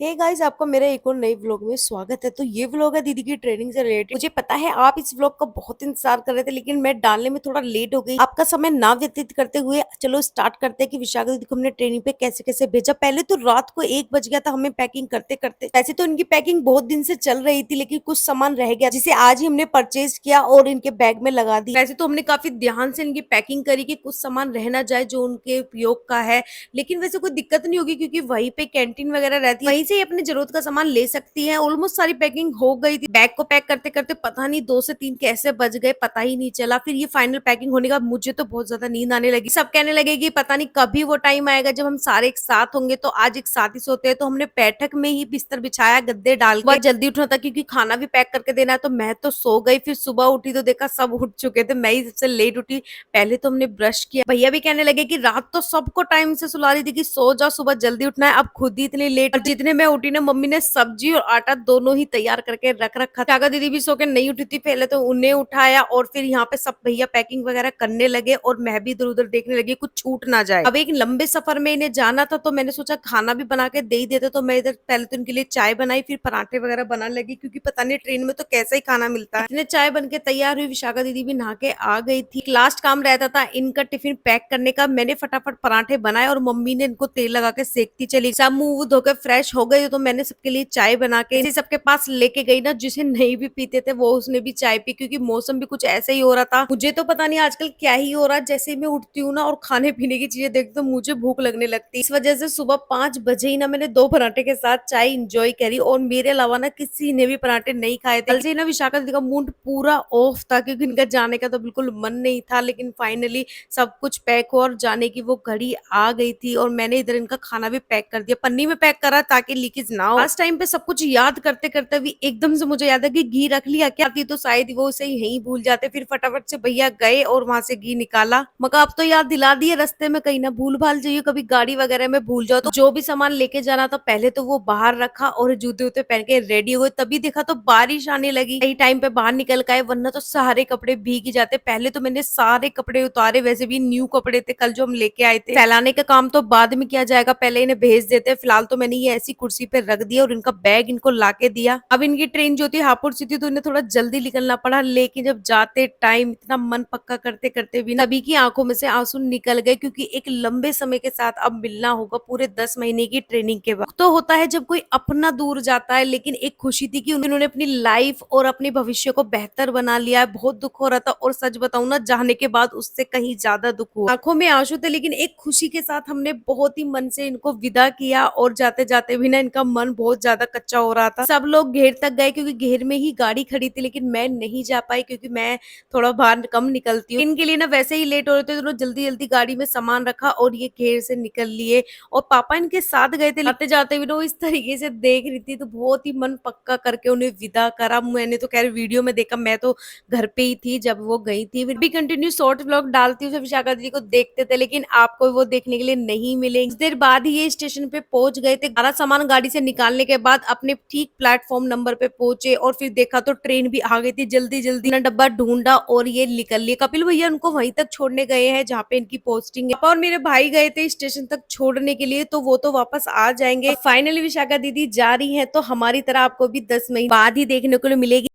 Hey guys, आपका मेरे एक और नई व्लॉग में स्वागत है। तो ये व्लॉग है दीदी की ट्रेनिंग से रिलेटेड। मुझे पता है आप इस व्लॉग का बहुत इंतजार कर रहे थे, लेकिन मैं डालने में थोड़ा लेट हो गई। आपका समय ना व्यतीत करते हुए चलो स्टार्ट करते हैं कि विशाखा दीदी को हमने ट्रेनिंग पे कैसे कैसे भेजा। पहले तो रात को 1 बज गया था हमें पैकिंग करते करते। वैसे तो इनकी पैकिंग बहुत दिन से चल रही थी, लेकिन कुछ सामान रह गया जिसे आज ही हमने परचेज किया और इनके बैग में लगा दी। वैसे तो हमने काफी ध्यान से इनकी पैकिंग करी कि कुछ सामान रह ना जाए जो उनके उपयोग का है, लेकिन वैसे कोई दिक्कत नहीं होगी क्योंकि वहीं पे कैंटीन वगैरह रहती है, वहीं से ही अपनी जरूरत का सामान ले सकती है। ऑलमोस्ट सारी पैकिंग हो गई थी। बैग को पैक करते करते पता नहीं 2 से 3 कैसे बज गए, पता ही नहीं चला। फिर ये फाइनल पैकिंग होने का मुझे तो बहुत ज्यादा नींद आने लगी। सब कहने लगे कि पता नहीं कभी वो टाइम आएगा जब हम सारे एक साथ होंगे, तो आज एक साथ ही सोते हैं। तो हमने बैठक में ही बिस्तर बिछाया, गद्दे डाल के। जल्दी उठना था क्योंकि खाना भी पैक करके देना है, तो मैं तो सो गई। फिर सुबह उठी तो देखा सब उठ चुके थे, मैं ही सबसे लेट उठी। पहले तो हमने ब्रश किया। भैया भी कहने लगे कि रात तो सबको टाइम से सुला रही थी कि सो जाओ, सुबह जल्दी उठना है। अब खुद ही इतनी लेट। और जितने मैं उठी ना, मम्मी ने सब्जी और आटा दोनों ही तैयार करके रख रखा था। काका दीदी भी सो के नहीं उठी थी। पहले तो उन्हें उठाया और फिर यहाँ पे सब भैया पैकिंग वगैरह करने लगे और मैं भी इधर उधर देखने लगी कुछ छूट ना जाए। अब एक लंबे सफर में इन्हें जाना था, तो मैंने सोचा खाना भी बना के दे ही देते। तो मैं इधर पहले तो इनके लिए चाय बनाई, फिर पराठे वगैरह बनाने लगी क्योंकि पता नहीं ट्रेन में तो कैसा ही खाना मिलता है। इतने चाय बन के तैयार हुई, विशाखा दीदी भी नहा के आ गई थी। लास्ट काम रहता था इनका टिफिन पैक करने का। मैंने फटाफट पराठे बनाए और मम्मी ने इनको तेल लगा के सेकती चली। सब मुंह धोकर फ्रेश हो गए, तो मैंने सबके लिए चाय बना के इसे सबके पास लेके गई ना। जिसे नहीं भी पीते थे वो उसने भी चाय पी, क्योंकि मौसम भी कुछ ऐसा ही हो रहा था। मुझे तो पता नहीं आजकल क्या ही हो रहा है, जैसे ही मैं उठती हूँ ना और खाने पीने की चीजें देखती हूँ तो मुझे भूख लगने लगती है। इस वजह से सुबह 5 बजे ही ना मैंने 2 पराठे के साथ चाय इंजॉय करी, और मेरे अलावा ना किसी ने भी पराठे नहीं खाए थे। कल से ही ना विशाखा दीदी का मूड पूरा ऑफ था क्योंकि इनका जाने का तो बिल्कुल मन नहीं था, लेकिन फाइनली सब कुछ पैक हो और जाने की वो घड़ी आ गई थी। और मैंने इधर इनका खाना भी पैक कर दिया, पन्नी में पैक करा ताकि लीकेज ना हो। लास्ट टाइम पे सब कुछ याद करते करते भी एकदम से मुझे याद है कि घी रख लिया क्या थी, तो शायद वो उसे यहीं भूल जाते। फिर फटाफट से भैया गए और वहां से घी निकाला। मगर अब तो याद दिला दिए, रास्ते में कहीं ना भूल भाल जाइए, कभी गाड़ी वगैरह में भूल जाओ। तो जो भी सामान लेके जाना था पहले तो वो बाहर रखा और जूते उते पहन के रेडी हुए। तभी देखा तो बारिश आने लगी। सही टाइम पे बाहर निकल गए, वरना तो सारे कपड़े भीग ही जाते। पहले तो मैंने सारे कपड़े उतारे, वैसे भी न्यू कपड़े थे कल जो हम लेके आए थे। फैलाने का काम तो बाद में किया जाएगा, पहले इन्हें भेज देते। फिलहाल तो मैंने ये ऐसी कुर्सी पे रख दिया और इनका बैग इनको लाके दिया। अब इनकी ट्रेन जो थी हापुड़ से थी, तो इन्हें थोड़ा जल्दी निकलना पड़ा। लेकिन जब जाते टाइम इतना मन पक्का करते करते भी सभी की आंखों में से आंसू निकल गए, क्योंकि एक लंबे समय के साथ अब मिलना होगा पूरे 10 महीने की ट्रेनिंग के बाद। तो होता है जब कोई अपना दूर जाता है, लेकिन एक खुशी थी कि उन्होंने अपनी लाइफ और अपने भविष्य को बेहतर बना लिया है। बहुत दुख हो रहा था, और सच बताऊं ना, जाने के बाद उससे कहीं ज्यादा दुख हुआ। आंखों में आंसू थे, लेकिन एक खुशी के साथ हमने बहुत ही मन से इनको विदा किया। और जाते जाते भी ना इनका मन बहुत ज्यादा कच्चा हो रहा था। सब लोग घेर तक गए क्योंकि घेर में ही गाड़ी खड़ी थी, लेकिन मैं नहीं जा पाई क्योंकि मैं थोड़ा बाहर कम निकलती हूँ। इनके लिए ना वैसे ही लेट हो रहे थे, तो जल्दी जल्दी गाड़ी में सामान रखा और ये घेर से निकल लिए। और पापा इनके साथ गए थे। आते जाते भी ना वो इस तरीके से देख रही थी, तो बहुत ही मन पक्का करके उन्हें विदा करा। मैंने तो खैर वीडियो में देखा, मैं तो घर पे ही थी जब वो गई थी। फिर भी कंटिन्यू शॉर्ट व्लॉग डालती हूँ, सब विशाखा दीदी को देखते थे, लेकिन आपको वो देखने के लिए नहीं मिले। कुछ देर बाद ही ये स्टेशन पे पहुंच गए थे। सारा सामान गाड़ी से निकालने के बाद अपने ठीक प्लेटफॉर्म नंबर पे पहुंचे, और फिर देखा तो ट्रेन भी आ गई थी। जल्दी जल्दी ना डब्बा ढूंढा और ये निकल लिए। कपिल भैया उनको वहीं तक छोड़ने गए हैं जहाँ पे इनकी पोस्टिंग है। पापा और मेरे भाई गए थे स्टेशन तक छोड़ने के लिए, तो वो तो वापस आ जाएंगे। फाइनली विशाखा दीदी जा रही है, तो हमारी तरह आपको भी 10 महीने बाद ही देखने को मिलेगी।